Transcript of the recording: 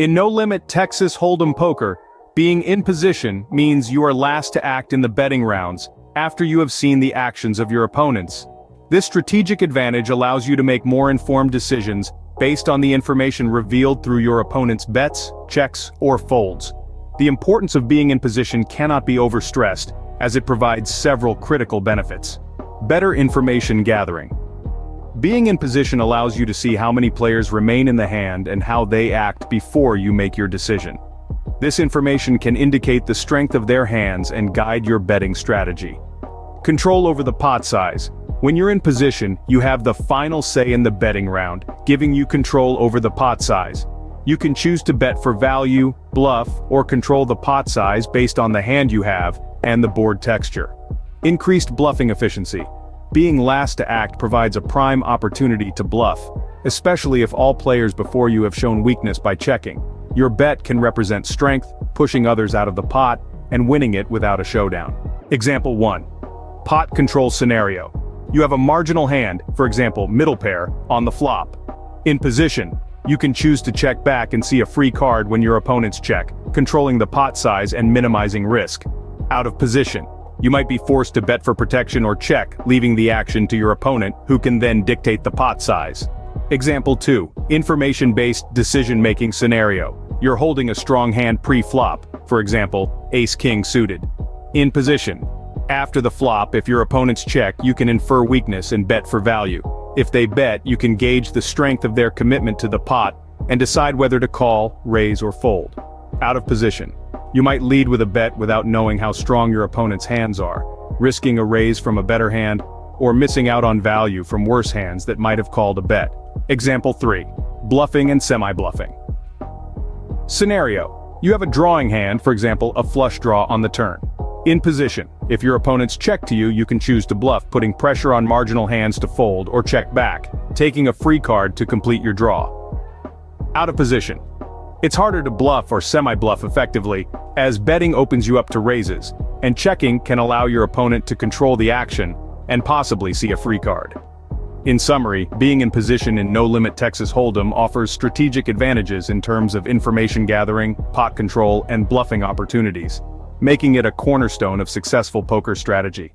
In no-limit Texas Hold'em poker, being in position means you are last to act in the betting rounds, after you have seen the actions of your opponents. This strategic advantage allows you to make more informed decisions based on the information revealed through your opponent's bets, checks, or folds. The importance of being in position cannot be overstressed, as it provides several critical benefits. Better information gathering. Being in position allows you to see how many players remain in the hand and how they act before you make your decision. This information can indicate the strength of their hands and guide your betting strategy. Control over the pot size. When you're in position, you have the final say in the betting round, giving you control over the pot size. You can choose to bet for value, bluff, or control the pot size based on the hand you have and the board texture. Increased bluffing efficiency. Being last to act provides a prime opportunity to bluff, especially if all players before you have shown weakness by checking. Your bet can represent strength, pushing others out of the pot, and winning it without a showdown. Example 1. Pot control scenario. You have a marginal hand, for example middle pair, on the flop. In position, you can choose to check back and see a free card when your opponents check, controlling the pot size and minimizing risk. Out of position, you might be forced to bet for protection or check, leaving the action to your opponent, who can then dictate the pot size. Example 2. Information-based decision-making scenario. You're holding a strong hand pre-flop, for example, ace-king suited. In position. After the flop, if your opponents check, you can infer weakness and bet for value. If they bet, you can gauge the strength of their commitment to the pot and decide whether to call, raise, or fold. Out of position. You might lead with a bet without knowing how strong your opponent's hands are, risking a raise from a better hand, or missing out on value from worse hands that might have called a bet. Example 3. Bluffing and semi-bluffing. Scenario. You have a drawing hand, for example, a flush draw on the turn. In position. If your opponents check to you, you can choose to bluff, putting pressure on marginal hands to fold or check back, taking a free card to complete your draw. Out of position. It's harder to bluff or semi-bluff effectively, as betting opens you up to raises, and checking can allow your opponent to control the action and possibly see a free card. In summary, being in position in no-limit Texas Hold'em offers strategic advantages in terms of information gathering, pot control, and bluffing opportunities, making it a cornerstone of successful poker strategy.